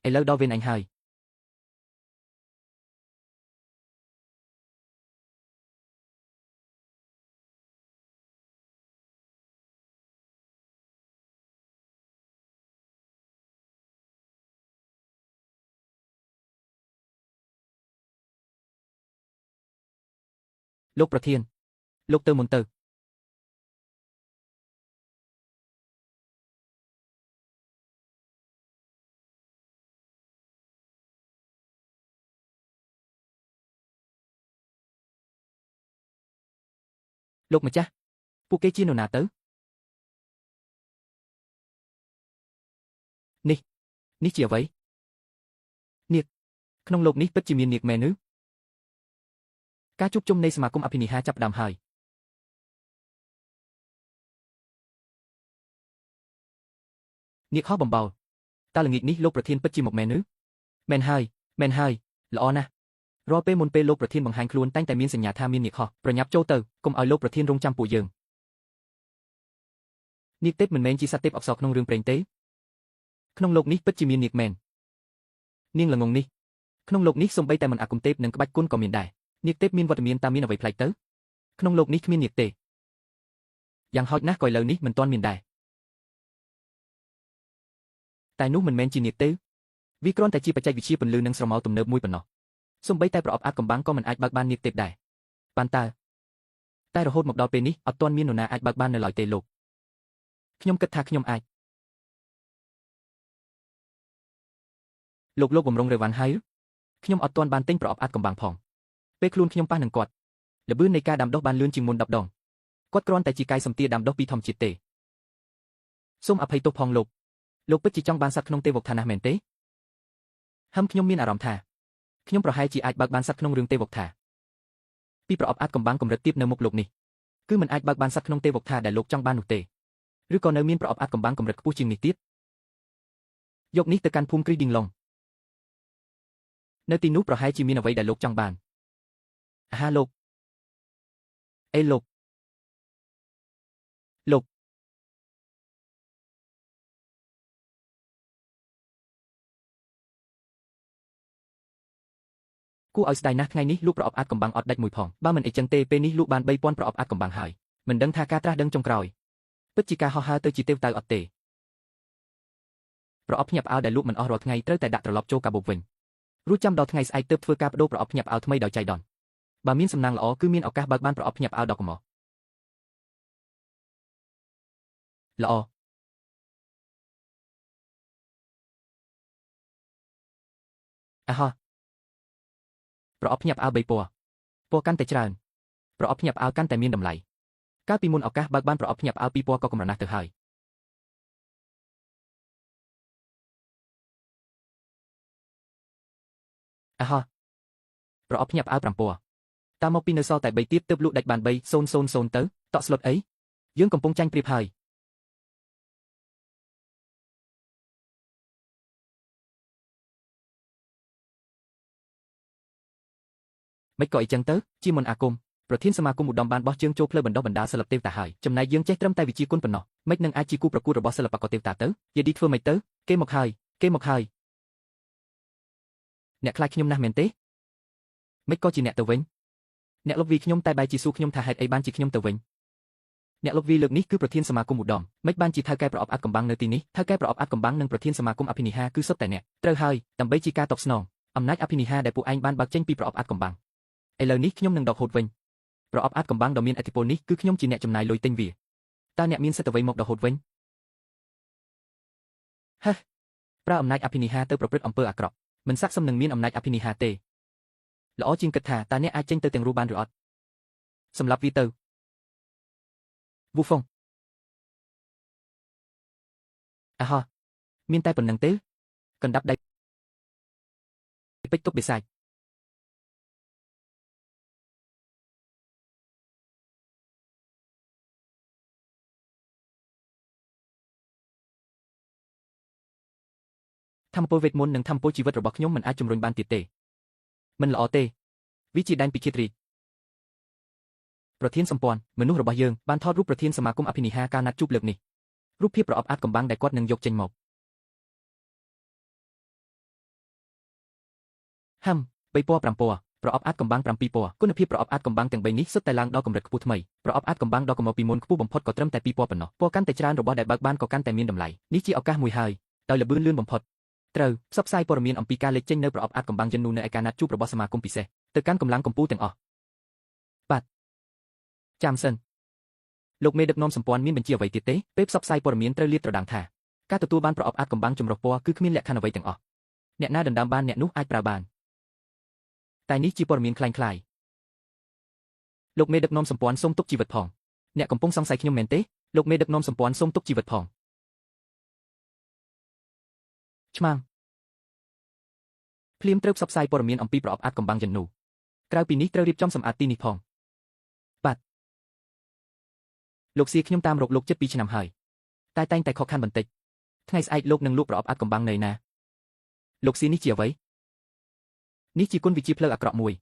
ឥឡូវដល់វេនអញហើយលោកប្រធានលោកទៅមុនទៅលោកម្ចាស់ពួកគេជានរណាទៅនេះជាអ្វីនាគក្នុងលោកនេះពិតជាមាននាគមែនឬការជួបជុំនៃសមាគមអភិនិហាចាប់ផ្ដើមហើយនាគហោះបំបោលតើល្ងាចនេះលោកប្រធានពិតជាមកមែនឬមែនហើយល្អណាស់រាល់ពេលមុនពេលលោកប្រធានបង្ហាញខ្លួនតែងតែមានសញ្ញាថាមាននាគហោះប្រញាប់ចូលទៅកុំឲ្យលោកប្រធានរងចាំពួកយើងនាគទេពមិនមែនជាសត្វទេពអប្សរក្នុងរឿងព្រេងទេក្នុងលោកនេះពិតជាមាននាគមែននាងល្ងងនេះក្នុងលោកនេះសូម្បីតែមិនអាគមទេពនិងក្បាច់គុណក៏មានដែរនាគទេពមានវត្តមានតាមមានអ្វីប្លែកទៅក្នុងលោកនេះគ្មាននាគទេយ៉ាងហោចណាស់ក៏ឥឡូវនេះមិនទាន់មានដែរតែនោះមិនមែនជានាគទេវាគ្រាន់តែជាបច្ចេកវិទ្យាពន្លឺនិងស្រមោលទំនើបមួយប៉ុណ្ណោះសូម្បីតែប្រអប់អាថ៌កំបាំងក៏មិនអាចបើកបាននាគទេពដែរប៉ាន់តែរហូតមកដល់ពេលនេះអត់ទាន់មាននរណាអាចបើកបាននៅឡើយទេលោកខ្ញុំគិតថាខ្ញុំអាចលោកបំរុងរេវ៉ាន់ហើយខ្ញុំអត់ទាន់បានទិញប្រអប់អាថ៌កំបាំងផងពេលខ្លួនខ្ញុំប៉ះនឹងគាត់ល្បឿននៃការដាំដុះបានលឿនជាងមុន10 ដងគាត់គ្រាន់តែជាកាយសម្ទាដាំដុះពីធម្មជាតិទេសូមអភ័យទោសផងលោកពិតជាចង់បានសត្វក្នុងទេវកថាណាស់មែនទេខ្ញុំមានអារម្មណ៍ថាខ្ញុំប្រហែលជាអាចបើកបានសត្វក្នុងរឿងទេវកថាពីប្រអប់អាថ៌កំបាំងកម្រិតទាបនៅមុខលោកនេះគឺមិនអាចបើកបានសត្វក្នុងទេវកថាដែលលោកចង់បាននោះទេឬក៏នៅមានប្រអប់អាថ៌កំបាំងកម្រិតខ្ពស់ជាងនេះទៀតយកនេះទៅកាន់ភូមិគ្រីឌីងឡុងនៅទីនោះប្រហែលជាមានអ្វីដែលលោកចង់បានលោកអេលោកគួរឲ្យស្ដាយណាស់ថ្ងៃនេះលក់ប្រអប់អាថ៌កំបាំងអត់ដាច់មួយផងបើមិនអីចឹងទេពេលនេះលក់បាន3000ប្រអប់អាថ៌កំបាំងហើយមិនដឹងថាការត្រាស់ដឹងចុងក្រោយពិតជាការហោះហើរទៅជាទេវតៅអត់ទេប្រអប់ភ្ញាក់ផ្អើលដែលលក់មិនអស់រាល់ថ្ងៃត្រូវតែដាក់ត្រឡប់ចូលកាបូបវិញរួចចាំដល់ថ្ងៃស្អែកទើបធ្វើការបដូរប្រអប់ភ្ញាក់ផ្អើលថ្មីដោយចៃដន្យបើមានសំណាងល្អគឺមានឱកាសបើកបានប្រអប់ភ្ញាក់ផ្អើលដល់កំមកល្អប្រអប់ភ្ញាក់ផ្អើល3ពណ៌កាន់តែច្រើនប្រអប់ភ្ញាក់ផ្អើលកាន់តែមានតម្លៃកាលពីមុនឱកាសបើកបានប្រអប់ភ្ញាក់ផ្អើល2ពណ៌ក៏កម្រណាស់ទៅហើយប្រអប់ភ្ញាក់ផ្អើល5ពណ៌តាមមកពីនៅសល់តែ3ទៀតទើបលក់ដាច់បាន3000ទៅតក់ស្លុតអីយើងកំពុងចាញ់ប្រៀបហើយមិនក៏អីចឹងទៅជាមុនអាគមប្រធានសមាគមឧត្តមបានបោះជើងចូលផ្លូវបណ្ដុះបណ្ដាលសិល្បៈទេវតាហើយចំណែកយើងចេះត្រឹមតែវិជាគុណប៉ុណ្ណោះមិននឹងអាចជាគូប្រកួតរបស់សិល្បករទេវតាទៅយេឌីធ្វើមិនទៅគេមកហើយអ្នកខ្លាចខ្ញុំណាស់មែនទេមិនក៏ជាអ្នកទៅវិញអ្នកលុបវីខ្ញុំតែបែរជាសួរខ្ញុំថាហេតុអីបានជាខ្ញុំទៅវិញអ្នកលុបវីលើកនេះគឺប្រធានសមាគមឧត្តមមិនបានជាថៅកែប្រអប់អាថ៌កំបាំងនៅទីនេះថៅកែប្រអប់អាថ៌កំបាំងនិងប្រធានសមាគមអភិនិហាគឺសុទ្ធតែអ្នកត្រូវហើយដើម្បីជាការតបស្នងអំណាចអភិនិហាដែលពួកឯងបានបើកចេញពីប្រអប់អាថ៌កំបាំងឥឡូវនេះខ្ញុំនឹងដកហូតវិញប្រអប់អាថ៌កំបាំងដ៏មានឥទ្ធិពលនេះគឺខ្ញុំជាអ្នកចំណាយលុយទិញវាតើអ្នកមានសិទ្ធិអ្វីមកដកហូតវិញប្រើអំណាចអភិនិហាទៅប្រព្រឹត្តអំពើអាក្រក់មិនស័ក្តិសមនឹងមានអំណាចអភិនិហាទេល្អជាងគិតថាតើអ្នកអាចចេញទៅទាំងរស់បានឬអត់សម្រាប់វាទៅវូហ្វុងមានតែប៉ុណ្្នឹងទេកណ្ដាប់ដៃពេជ្រទប់បិសាចធម្មពលវេទមន្តនិងធម្មពលជីវិតរបស់ខ្ញុំមិនអាចជំរុញបានទៀតទេមិនល្អទេវាជាដែនពិឃាតរាជប្រធានសម្ព័ន្ធមនុស្សរបស់យើងបានថតរូបប្រធានសមាគមអភិនិហាការណាត់ជួបលើកនេះរូបភាពប្រអប់អាថ៌កំបាំងដែលគាត់នឹងយកចេញមក ហឹម3ពណ៌5ពណ៌ប្រអប់អាចកំបាំង7ពណ៌គុណភាពប្រអប់អាចកំបាំងទាំង3នេះសុទ្ធតែឡើងដល់កម្រិតខ្ពស់ថ្មីប្រអប់អាចកំបាំងដល់កម្រិតពីមុនខ្ពស់បំផុតក៏ត្រឹមតែ2ពណ៌ប៉ុណ្ណោះពណ៌កាន់តែច្រើនរបស់ដែលបើកបានក៏កាន់តែមានតម្លៃនេះជាឱកាសមួយហើយដោយល្បឿនលឿនបំផុតត្រូវផ្សព្វផ្សាយព័ត៌មានអំពីការលេចចេញនៅប្រអប់អាចកំបាំងយិននូនៅឯការណាត់ជួបរបស់សមាគមពិសេសទៅកាន់កម្លាំងកម្ពុជាទាំងអស់បាទចាំសិនលោកមេដឹកនាំសម្ព័ន្ធមានបញ្ជាអ្វីទៀតទេពេលផ្សព្វផ្សាយព័ត៌មានត្រូវលាតត្រដាងថាការទទួលបានប្រអប់អាចកំបាំងចម្រុះពណ៌គឺគ្មានលក្ខខណ្ឌអ្វីទាំងអស់អ្នកណាដណ្ដើមបានអ្នកនោះអាចប្រើបានតែនេះជាព័ត៌មានคล้ายៗលោកមេដឹកនាំសម្ព័ន្ធសូមទុកជីវិតផងអ្នកកំពុងសង្ស័យខ្ញុំមែនទេលោកមេដឹកនាំសម្ព័ន្ធសូមទុកជីវិតផងឆ្មាំងភ្លាមត្រូវផ្សព្វផ្សាយព័ត៌មានអំពីប្រអប់អាចកំបាំងយិននូក្រៅពីនេះត្រូវរៀបចំសម្អាតទីនេះផងបាទលោកសៀខ្ញុំតាមរកលោកជិត2ឆ្នាំហើយតែតែងតែខកខានបន្តិចថ្ងៃស្អែកលោកនឹងលក់ប្រអប់អាចកំបាំងនៅណាលោកសៀនេះជាអ្វីនេះជាគុណវិជាផ្លូវអាក្រក់មួយ